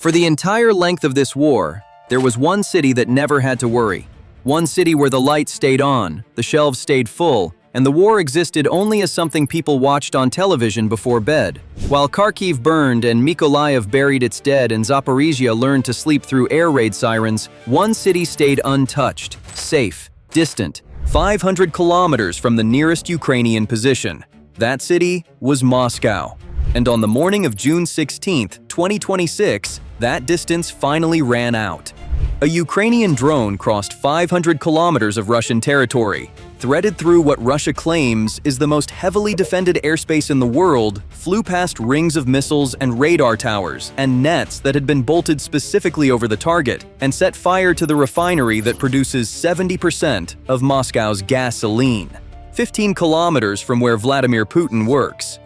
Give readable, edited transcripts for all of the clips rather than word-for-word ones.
For the entire length of this war, there was one city that never had to worry. One city where the lights stayed on, the shelves stayed full, and the war existed only as something people watched on television before bed. While Kharkiv burned and Mykolaiv buried its dead and Zaporizhia learned to sleep through air raid sirens, one city stayed untouched, safe, distant, 500 kilometers from the nearest Ukrainian position. That city was Moscow. And on the morning of June 16, 2026, that distance finally ran out. A Ukrainian drone crossed 500 kilometers of Russian territory, threaded through what Russia claims is the most heavily defended airspace in the world, flew past rings of missiles and radar towers and nets that had been bolted specifically over the target, and set fire to the refinery that produces 70% of Moscow's gasoline, 15 kilometers from where Vladimir Putin works.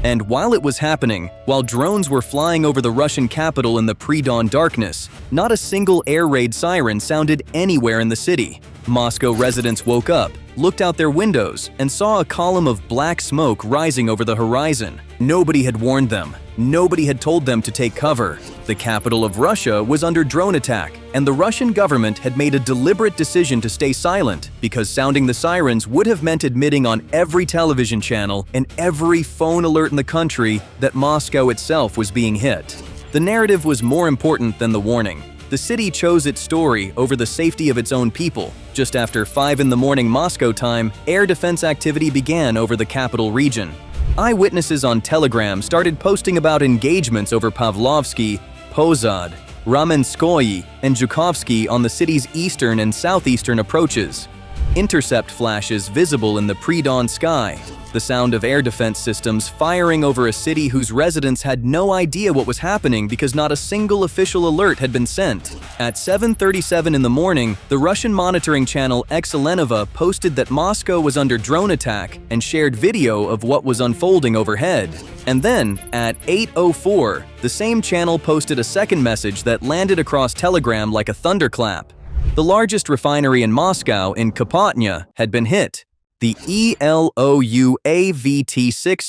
And while it was happening, while drones were flying over the Russian capital in the pre-dawn darkness, not a single air raid siren sounded anywhere in the city. Moscow residents woke up, looked out their windows, and saw a column of black smoke rising over the horizon. Nobody had warned them. Nobody had told them to take cover. The capital of Russia was under drone attack, and the Russian government had made a deliberate decision to stay silent because sounding the sirens would have meant admitting on every television channel and every phone alert in the country that Moscow itself was being hit. The narrative was more important than the warning. The city chose its story over the safety of its own people. Just after 5 in the morning Moscow time, air defense activity began over the capital region. Eyewitnesses on Telegram started posting about engagements over Pavlovsky, Pozad, Ramenskoye, and Zhukovsky on the city's eastern and southeastern approaches. Intercept flashes visible in the pre-dawn sky. The sound of air defense systems firing over a city whose residents had no idea what was happening because not a single official alert had been sent. At 7:37 in the morning, the Russian monitoring channel Excelenova posted that Moscow was under drone attack and shared video of what was unfolding overhead. And then, at 8:04, the same channel posted a second message that landed across Telegram like a thunderclap. The largest refinery in Moscow, in Kapotnya, had been hit. The ELOUAVT-6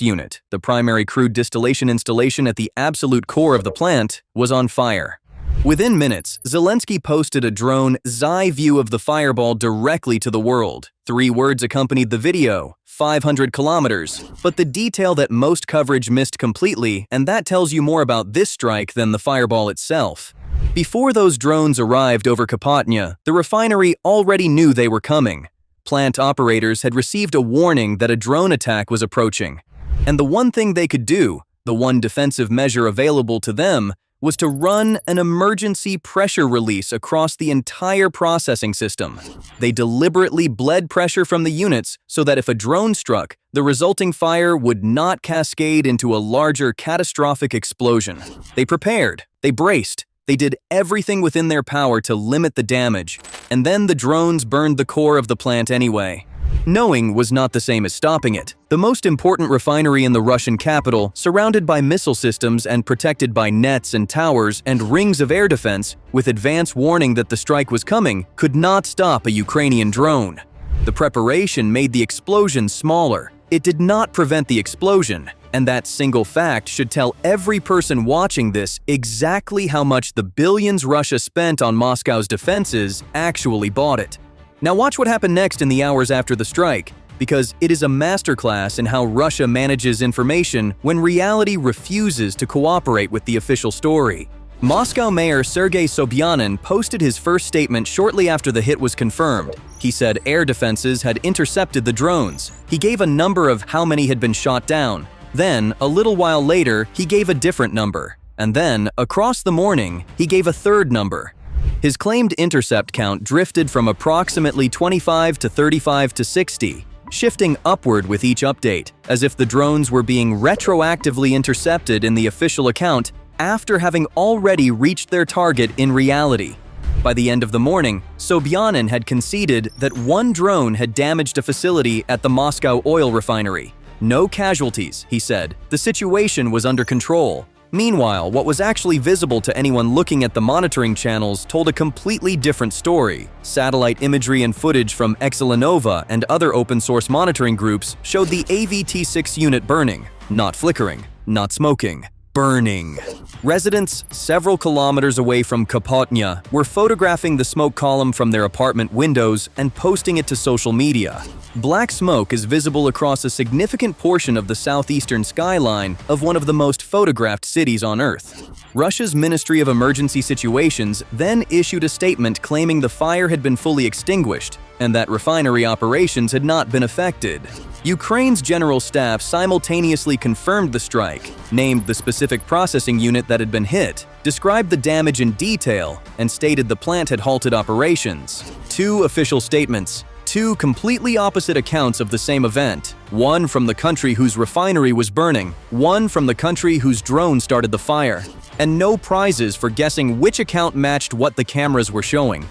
unit, the primary crude distillation installation at the absolute core of the plant, was on fire. Within minutes, Zelensky posted a drone Zi view of the fireball directly to the world. 3 words accompanied the video: 500 kilometers. But the detail that most coverage missed completely, and that tells you more about this strike than the fireball itself. Before those drones arrived over Kapotnya, the refinery already knew they were coming. Plant operators had received a warning that a drone attack was approaching. And the one thing they could do, the one defensive measure available to them, was to run an emergency pressure release across the entire processing system. They deliberately bled pressure from the units so that if a drone struck, the resulting fire would not cascade into a larger catastrophic explosion. They prepared, they braced, they did everything within their power to limit the damage, and then the drones burned the core of the plant anyway. Knowing was not the same as stopping it. The most important refinery in the Russian capital, surrounded by missile systems and protected by nets and towers and rings of air defense, with advance warning that the strike was coming, could not stop a Ukrainian drone. The preparation made the explosion smaller. It did not prevent the explosion. And that single fact should tell every person watching this exactly how much the billions Russia spent on Moscow's defenses actually bought it. Now watch what happened next in the hours after the strike, because it is a masterclass in how Russia manages information when reality refuses to cooperate with the official story. Moscow Mayor Sergei Sobyanin posted his first statement shortly after the hit was confirmed. He said air defenses had intercepted the drones. He gave a number of how many had been shot down. Then, a little while later, he gave a different number. And then, across the morning, he gave a third number. His claimed intercept count drifted from approximately 25 to 35 to 60, shifting upward with each update, as if the drones were being retroactively intercepted in the official account after having already reached their target in reality. By the end of the morning, Sobyanin had conceded that one drone had damaged a facility at the Moscow Oil Refinery. No casualties, he said. The situation was under control. Meanwhile, what was actually visible to anyone looking at the monitoring channels told a completely different story. Satellite imagery and footage from Excelenova and other open-source monitoring groups showed the AVT-6 unit burning, not flickering, not smoking. burning. Residents several kilometers away from Kapotnya were photographing the smoke column from their apartment windows and posting it to social media. Black smoke is visible across a significant portion of the southeastern skyline of one of the most photographed cities on Earth. Russia's Ministry of Emergency Situations then issued a statement claiming the fire had been fully extinguished and that refinery operations had not been affected. Ukraine's general staff simultaneously confirmed the strike, named the specific processing unit that had been hit, described the damage in detail, and stated the plant had halted operations. Two official statements, two completely opposite accounts of the same event. One from the country whose refinery was burning, one from the country whose drone started the fire. And no prizes for guessing which account matched what the cameras were showing.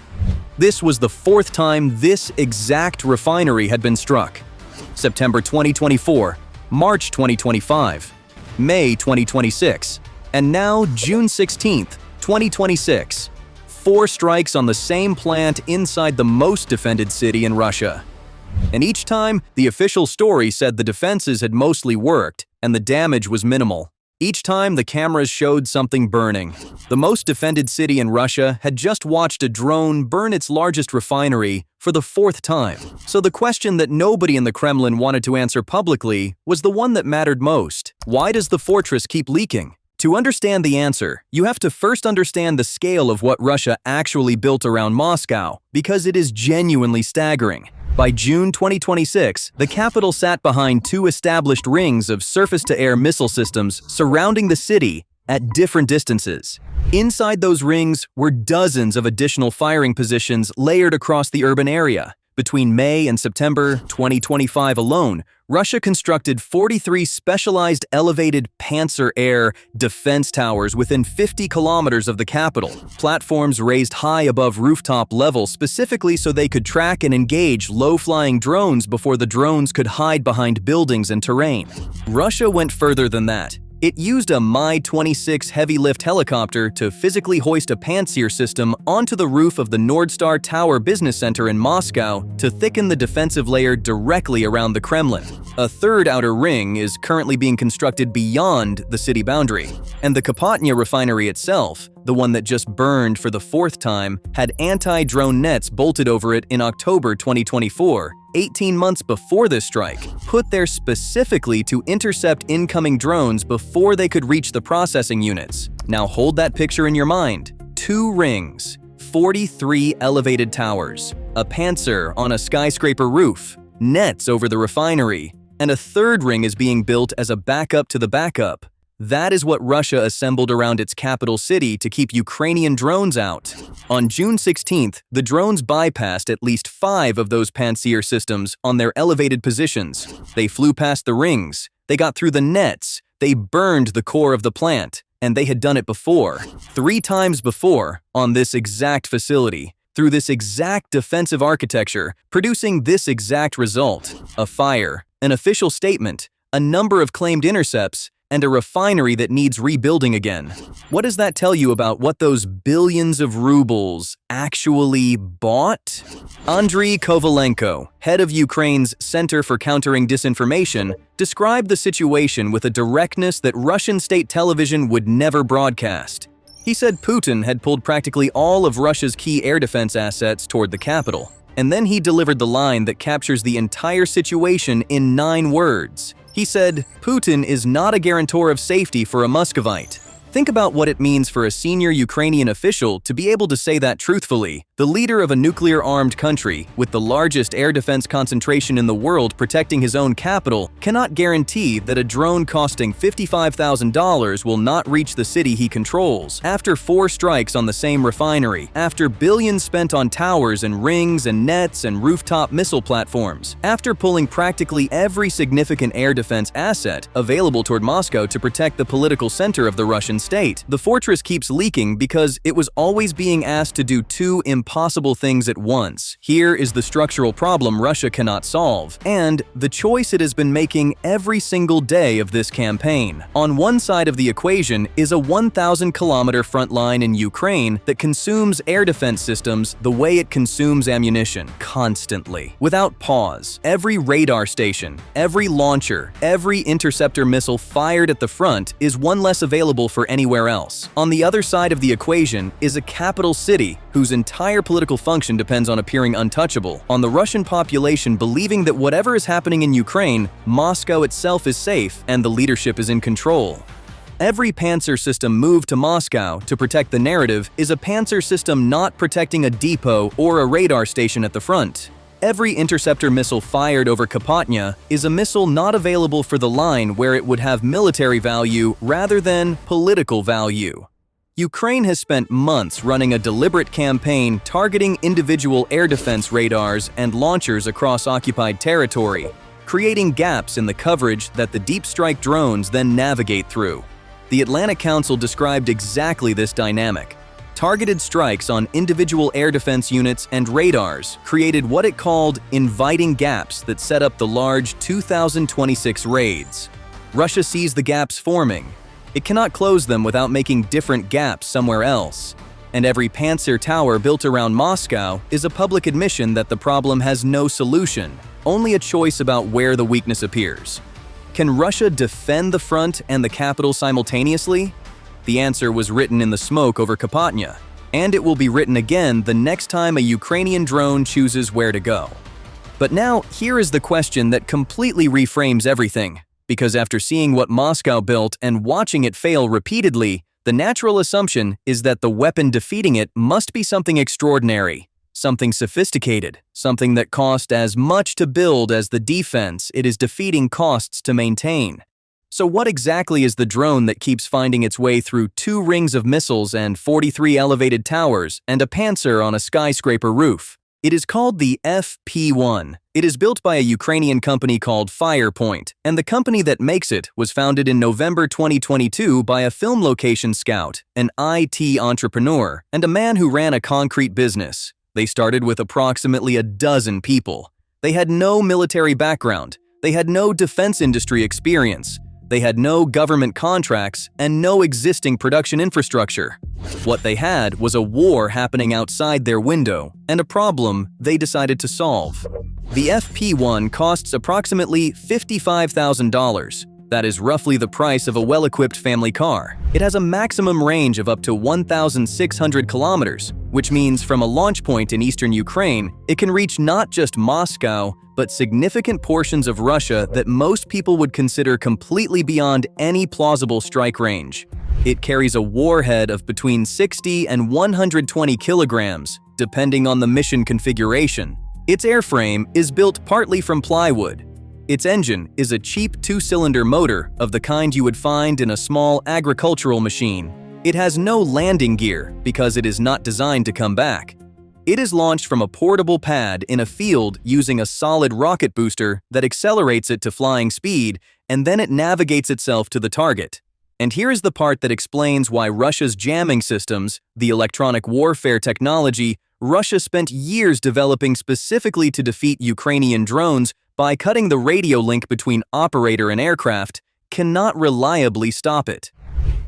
This was the fourth time this exact refinery had been struck. September 2024, March 2025, May 2026, and now June 16th, 2026. 4 strikes on the same plant inside the most defended city in Russia. And each time, the official story said the defenses had mostly worked and the damage was minimal. Each time, the cameras showed something burning. The most defended city in Russia had just watched a drone burn its largest refinery for the 4th time. So the question that nobody in the Kremlin wanted to answer publicly was the one that mattered most. Why does the fortress keep leaking? To understand the answer, you have to first understand the scale of what Russia actually built around Moscow, because it is genuinely staggering. By June 2026, the capital sat behind 2 established rings of surface-to-air missile systems surrounding the city at different distances. Inside those rings were dozens of additional firing positions layered across the urban area. Between May and September 2025 alone, Russia constructed 43 specialized elevated Panzer air defense towers within 50 kilometers of the capital. Platforms raised high above rooftop level specifically so they could track and engage low-flying drones before the drones could hide behind buildings and terrain. Russia went further than that. It used a Mi-26 heavy-lift helicopter to physically hoist a Panzer system onto the roof of the Nordstar Tower Business Center in Moscow to thicken the defensive layer directly around the Kremlin. A third outer ring is currently being constructed beyond the city boundary. And the Kapotnya refinery itself, the one that just burned for the 4th time, had anti-drone nets bolted over it in October 2024, 18 months before this strike, put there specifically to intercept incoming drones before they could reach the processing units. Now hold that picture in your mind. 2 rings, 43 elevated towers, a Panzer on a skyscraper roof, nets over the refinery, and a 3rd ring is being built as a backup to the backup. That is what Russia assembled around its capital city to keep Ukrainian drones out. On June 16th, the drones bypassed at least 5 of those Panzer systems on their elevated positions. They flew past the rings, they got through the nets, they burned the core of the plant, and they had done it before. 3 times before, on this exact facility, through this exact defensive architecture, producing this exact result: a fire, an official statement, a number of claimed intercepts, and a refinery that needs rebuilding again. What does that tell you about what those billions of rubles actually bought? Andriy Kovalenko, head of Ukraine's Center for Countering Disinformation, described the situation with a directness that Russian state television would never broadcast. He said Putin had pulled practically all of Russia's key air defense assets toward the capital. And then he delivered the line that captures the entire situation in 9 words. He said, "Putin is not a guarantor of safety for a Muscovite." Think about what it means for a senior Ukrainian official to be able to say that truthfully. The leader of a nuclear-armed country, with the largest air defense concentration in the world protecting his own capital, cannot guarantee that a drone costing $55,000 will not reach the city he controls. After 4 strikes on the same refinery, after billions spent on towers and rings and nets and rooftop missile platforms, after pulling practically every significant air defense asset available toward Moscow to protect the political center of the Russian state, the fortress keeps leaking because it was always being asked to do 2 impossible things at once. Here is the structural problem Russia cannot solve, and the choice it has been making every single day of this campaign. On one side of the equation is a 1,000-kilometer front line in Ukraine that consumes air defense systems the way it consumes ammunition, constantly, without pause. Every radar station, every launcher, every interceptor missile fired at the front is one less available for anywhere else. On the other side of the equation is a capital city whose entire political function depends on appearing untouchable, on the Russian population believing that whatever is happening in Ukraine, Moscow itself is safe and the leadership is in control. Every panzer system moved to Moscow to protect the narrative is a panzer system not protecting a depot or a radar station at the front. Every interceptor missile fired over Kapotnya is a missile not available for the line where it would have military value rather than political value. Ukraine has spent months running a deliberate campaign targeting individual air defense radars and launchers across occupied territory, creating gaps in the coverage that the deep strike drones then navigate through. The Atlantic Council described exactly this dynamic. Targeted strikes on individual air defense units and radars created what it called inviting gaps that set up the large 2026 raids. Russia sees the gaps forming. It cannot close them without making different gaps somewhere else. And every panzer tower built around Moscow is a public admission that the problem has no solution, only a choice about where the weakness appears. Can Russia defend the front and the capital simultaneously? The answer was written in the smoke over Kapotnya, and it will be written again the next time a Ukrainian drone chooses where to go. But now, here is the question that completely reframes everything, because after seeing what Moscow built and watching it fail repeatedly, the natural assumption is that the weapon defeating it must be something extraordinary, something sophisticated, something that cost as much to build as the defense it is defeating costs to maintain. So what exactly is the drone that keeps finding its way through 2 rings of missiles and 43 elevated towers and a panzer on a skyscraper roof? It is called the FP1. It is built by a Ukrainian company called Firepoint, and the company that makes it was founded in November 2022 by a film location scout, an IT entrepreneur, and a man who ran a concrete business. They started with approximately a dozen people. They had no military background. They had no defense industry experience. They had no government contracts and no existing production infrastructure. What they had was a war happening outside their window and a problem they decided to solve. The FP1 costs approximately $55,000. That is roughly the price of a well-equipped family car. It has a maximum range of up to 1,600 kilometers, which means from a launch point in eastern Ukraine, it can reach not just Moscow, but significant portions of Russia that most people would consider completely beyond any plausible strike range. It carries a warhead of between 60 and 120 kilograms, depending on the mission configuration. Its airframe is built partly from plywood. Its engine is a cheap 2-cylinder motor of the kind you would find in a small agricultural machine. It has no landing gear because it is not designed to come back. It is launched from a portable pad in a field using a solid rocket booster that accelerates it to flying speed, and then it navigates itself to the target. And here is the part that explains why Russia's jamming systems, the electronic warfare technology Russia spent years developing specifically to defeat Ukrainian drones by cutting the radio link between operator and aircraft, cannot reliably stop it.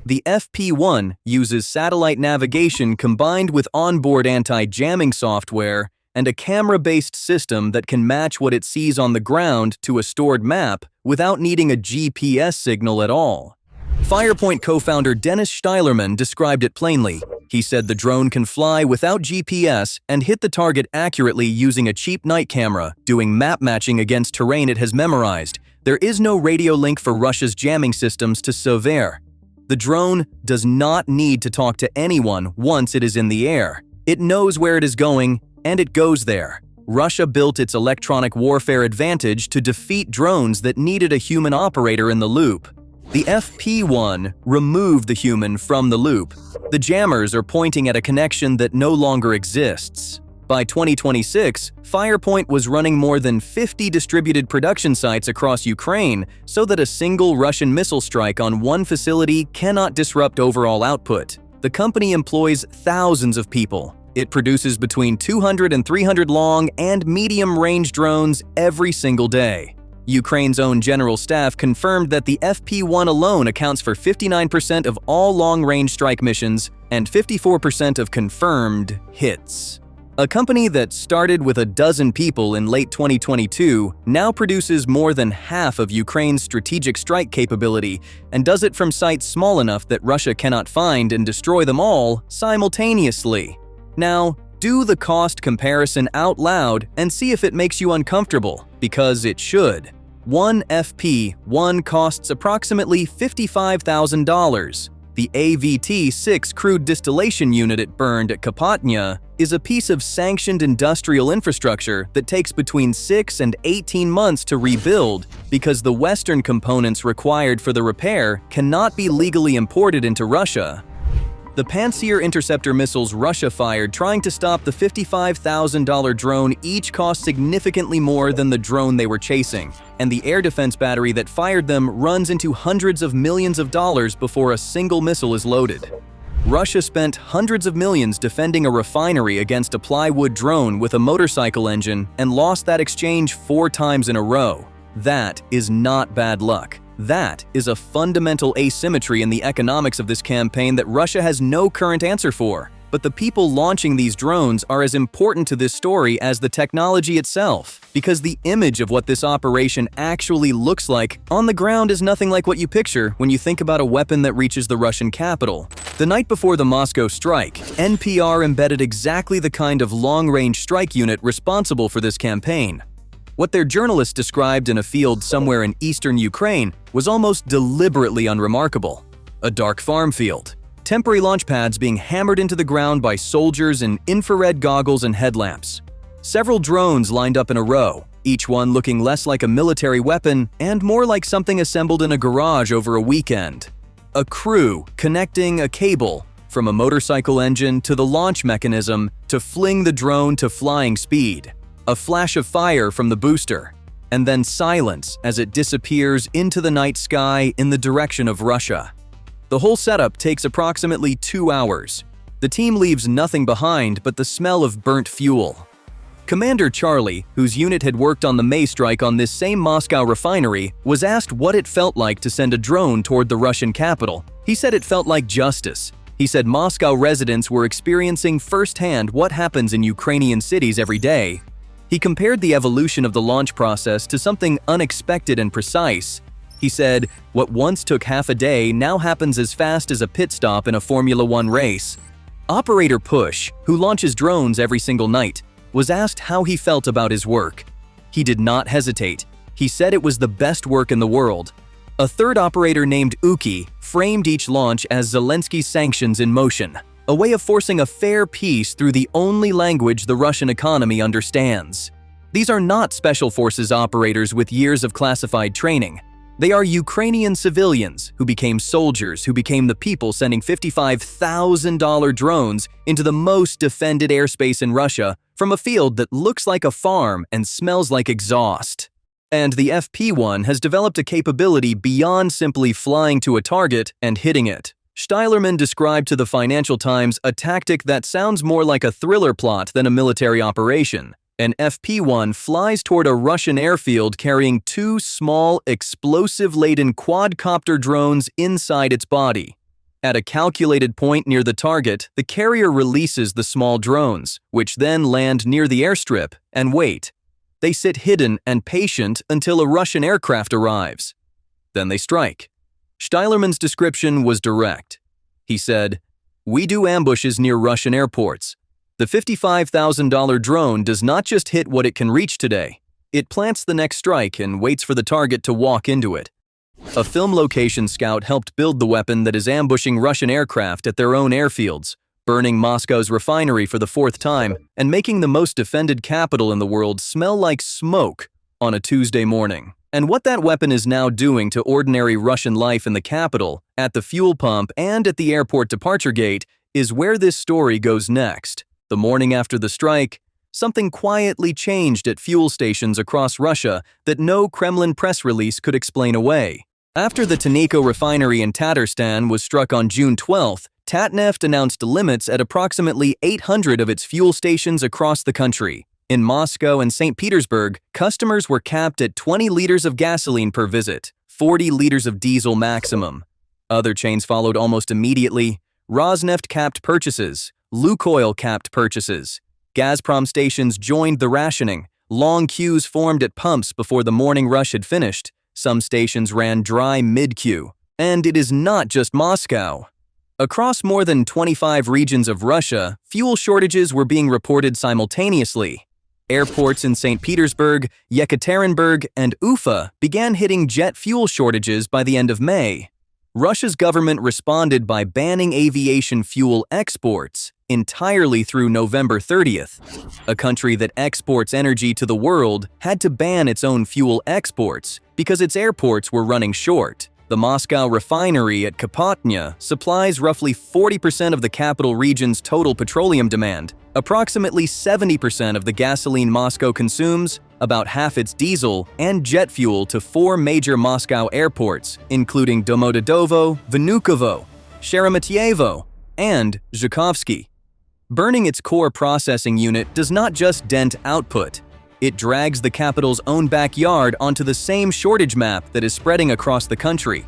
The FP1 uses satellite navigation combined with onboard anti-jamming software and a camera-based system that can match what it sees on the ground to a stored map without needing a GPS signal at all. Firepoint co-founder Dennis Steilerman described it plainly. He said the drone can fly without GPS and hit the target accurately using a cheap night camera, doing map matching against terrain it has memorized. There is no radio link for Russia's jamming systems to Sever. The drone does not need to talk to anyone once it is in the air. It knows where it is going, and it goes there. Russia built its electronic warfare advantage to defeat drones that needed a human operator in the loop. The FP1 removed the human from the loop. The jammers are pointing at a connection that no longer exists. By 2026, Firepoint was running more than 50 distributed production sites across Ukraine so that a single Russian missile strike on one facility cannot disrupt overall output. The company employs thousands of people. It produces between 200 and 300 long and medium-range drones every single day. Ukraine's own general staff confirmed that the FP1 alone accounts for 59% of all long-range strike missions and 54% of confirmed hits. A company that started with a dozen people in late 2022 now produces more than half of Ukraine's strategic strike capability and does it from sites small enough that Russia cannot find and destroy them all simultaneously. Now, do the cost comparison out loud and see if it makes you uncomfortable, because it should. One FP1 costs approximately $55,000. The AVT-6 crude distillation unit it burned at Kapotnya is a piece of sanctioned industrial infrastructure that takes between 6 and 18 months to rebuild because the Western components required for the repair cannot be legally imported into Russia. The Pantsir interceptor missiles Russia fired trying to stop the $55,000 drone each cost significantly more than the drone they were chasing, and the air defense battery that fired them runs into hundreds of millions of dollars before a single missile is loaded. Russia spent hundreds of millions defending a refinery against a plywood drone with a motorcycle engine and lost that exchange 4 times in a row. That is not bad luck. That is a fundamental asymmetry in the economics of this campaign that Russia has no current answer for. But the people launching these drones are as important to this story as the technology itself, because the image of what this operation actually looks like on the ground is nothing like what you picture when you think about a weapon that reaches the Russian capital. The night before the Moscow strike, NPR embedded exactly the kind of long-range strike unit responsible for this campaign. What their journalists described in a field somewhere in eastern Ukraine was almost deliberately unremarkable. A dark farm field. Temporary launch pads being hammered into the ground by soldiers in infrared goggles and headlamps. Several drones lined up in a row, each one looking less like a military weapon and more like something assembled in a garage over a weekend. A crew connecting a cable from a motorcycle engine to the launch mechanism to fling the drone to flying speed. A flash of fire from the booster, and then silence as it disappears into the night sky in the direction of Russia. The whole setup takes approximately 2 hours. The team leaves nothing behind but the smell of burnt fuel. Commander Charlie, whose unit had worked on the May strike on this same Moscow refinery, was asked what it felt like to send a drone toward the Russian capital. He said it felt like justice. He said Moscow residents were experiencing firsthand what happens in Ukrainian cities every day. He compared the evolution of the launch process to something unexpected and precise. He said, what once took half a day now happens as fast as a pit stop in a Formula One race. Operator Push, who launches drones every single night, was asked how he felt about his work. He did not hesitate. He said it was the best work in the world. A third operator named Uki framed each launch as Zelensky's sanctions in motion, a way of forcing a fair peace through the only language the Russian economy understands. These are not special forces operators with years of classified training. They are Ukrainian civilians who became soldiers, who became the people sending $55,000 drones into the most defended airspace in Russia from a field that looks like a farm and smells like exhaust. And the FP1 has developed a capability beyond simply flying to a target and hitting it. Steilerman described to the Financial Times a tactic that sounds more like a thriller plot than a military operation. An FP1 flies toward a Russian airfield carrying 2 small, explosive-laden quadcopter drones inside its body. At a calculated point near the target, the carrier releases the small drones, which then land near the airstrip and wait. They sit hidden and patient until a Russian aircraft arrives. Then they strike. Steilerman's description was direct. He said, "We do ambushes near Russian airports. The $55,000 drone does not just hit what it can reach today. It plants the next strike and waits for the target to walk into it." A film location scout helped build the weapon that is ambushing Russian aircraft at their own airfields, burning Moscow's refinery for the 4th time, and making the most defended capital in the world smell like smoke on a Tuesday morning. And what that weapon is now doing to ordinary Russian life in the capital, at the fuel pump, and at the airport departure gate is where this story goes next. The morning after the strike, something quietly changed at fuel stations across Russia that no Kremlin press release could explain away. After the Teniko refinery in Tatarstan was struck on June 12th, Tatneft announced limits at approximately 800 of its fuel stations across the country. In Moscow and St. Petersburg, customers were capped at 20 liters of gasoline per visit, 40 liters of diesel maximum. Other chains followed almost immediately. Rosneft capped purchases. Lukoil capped purchases. Gazprom stations joined the rationing. Long queues formed at pumps before the morning rush had finished. Some stations ran dry mid-queue. And it is not just Moscow. Across more than 25 regions of Russia, fuel shortages were being reported simultaneously. Airports in St. Petersburg, Yekaterinburg, and Ufa began hitting jet fuel shortages by the end of May. Russia's government responded by banning aviation fuel exports entirely through November 30th. A country that exports energy to the world had to ban its own fuel exports because its airports were running short. The Moscow Refinery at Kapotnya supplies roughly 40% of the capital region's total petroleum demand, approximately 70% of the gasoline Moscow consumes, about half its diesel and jet fuel to 4 major Moscow airports, including Domodedovo, Vnukovo, Sheremetyevo, and Zhukovsky. Burning its core processing unit does not just dent output. It drags the capital's own backyard onto the same shortage map that is spreading across the country.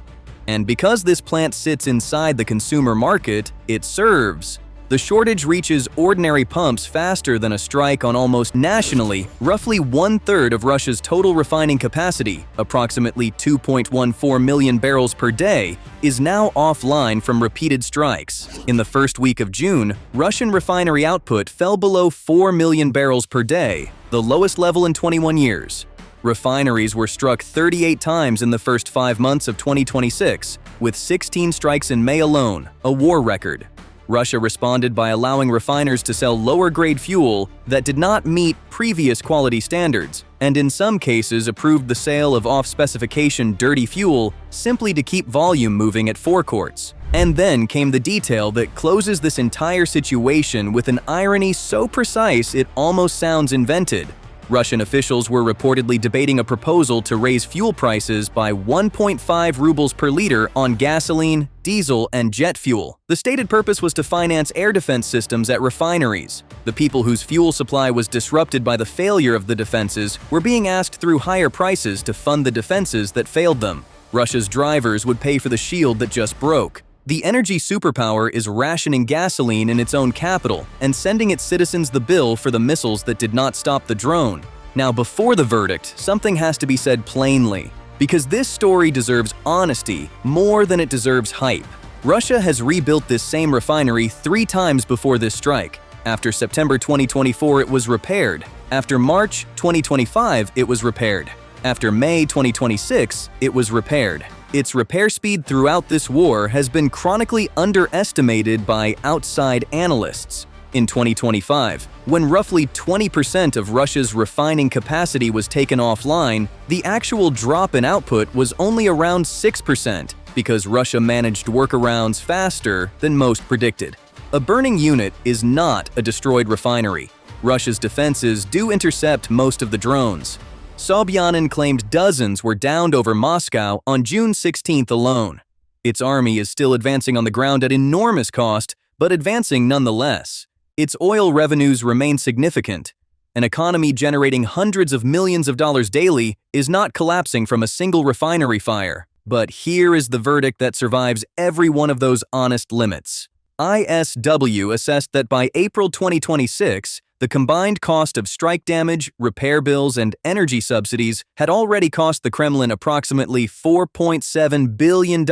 And because this plant sits inside the consumer market it serves, the shortage reaches ordinary pumps faster than a strike on almost nationally, roughly 1/3 of Russia's total refining capacity, approximately 2.14 million barrels per day, is now offline from repeated strikes. In the first week of June, Russian refinery output fell below 4 million barrels per day, the lowest level in 21 years. Refineries were struck 38 times in the first 5 months of 2026, with 16 strikes in May alone, a war record. Russia responded by allowing refiners to sell lower-grade fuel that did not meet previous quality standards, and in some cases approved the sale of off-specification dirty fuel simply to keep volume moving at forecourts. And then came the detail that closes this entire situation with an irony so precise it almost sounds invented. Russian officials were reportedly debating a proposal to raise fuel prices by 1.5 rubles per liter on gasoline, diesel, and jet fuel. The stated purpose was to finance air defense systems at refineries. The people whose fuel supply was disrupted by the failure of the defenses were being asked through higher prices to fund the defenses that failed them. Russia's drivers would pay for the shield that just broke. The energy superpower is rationing gasoline in its own capital and sending its citizens the bill for the missiles that did not stop the drone. Now, before the verdict, something has to be said plainly, because this story deserves honesty more than it deserves hype. Russia has rebuilt this same refinery 3 times before this strike. After September 2024, it was repaired. After March 2025, it was repaired. After May 2026, it was repaired. Its repair speed throughout this war has been chronically underestimated by outside analysts. In 2025, when roughly 20% of Russia's refining capacity was taken offline, the actual drop in output was only around 6% because Russia managed workarounds faster than most predicted. A burning unit is not a destroyed refinery. Russia's defenses do intercept most of the drones. Sobyanin claimed dozens were downed over Moscow on June 16th alone. Its army is still advancing on the ground at enormous cost, but advancing nonetheless. Its oil revenues remain significant. An economy generating hundreds of millions of dollars daily is not collapsing from a single refinery fire. But here is the verdict that survives every one of those honest limits. ISW assessed that by April 2026, the combined cost of strike damage, repair bills, and energy subsidies had already cost the Kremlin approximately $4.7 billion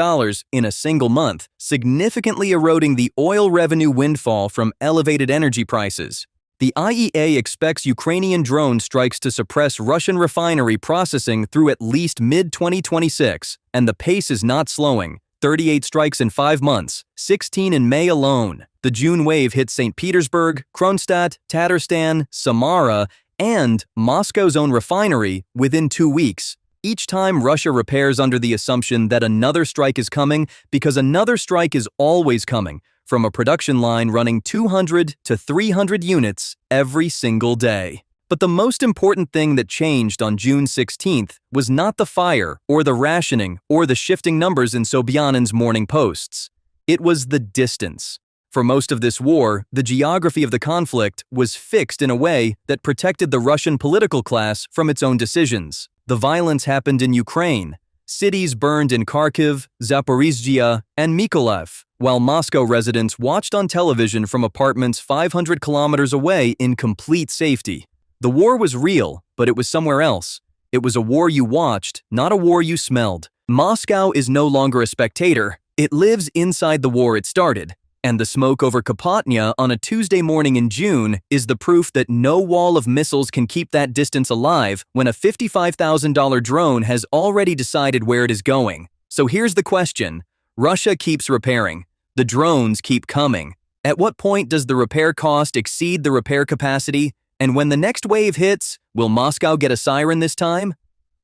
in a single month, significantly eroding the oil revenue windfall from elevated energy prices. The IEA expects Ukrainian drone strikes to suppress Russian refinery processing through at least mid-2026, and the pace is not slowing. 38 strikes in 5 months, 16 in May alone. The June wave hit St. Petersburg, Kronstadt, Tatarstan, Samara, and Moscow's own refinery within 2 weeks. Each time Russia repairs under the assumption that another strike is coming because another strike is always coming, from a production line running 200 to 300 units every single day. But the most important thing that changed on June 16th was not the fire or the rationing or the shifting numbers in Sobyanin's morning posts. It was the distance. For most of this war, the geography of the conflict was fixed in a way that protected the Russian political class from its own decisions. The violence happened in Ukraine. Cities burned in Kharkiv, Zaporizhzhia, and Mykolaiv, while Moscow residents watched on television from apartments 500 kilometers away in complete safety. The war was real, but it was somewhere else. It was a war you watched, not a war you smelled. Moscow is no longer a spectator. It lives inside the war it started. And the smoke over Kapotnya on a Tuesday morning in June is the proof that no wall of missiles can keep that distance alive when a $55,000 drone has already decided where it is going. So here's the question. Russia keeps repairing. The drones keep coming. At what point does the repair cost exceed the repair capacity? And when the next wave hits, will Moscow get a siren this time?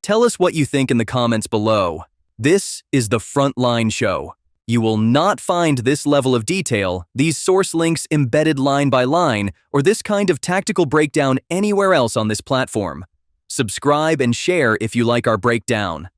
Tell us what you think in the comments below. This is the Frontline show. You will not find this level of detail, these source links embedded line by line, or this kind of tactical breakdown anywhere else on this platform. Subscribe and share if you like our breakdown.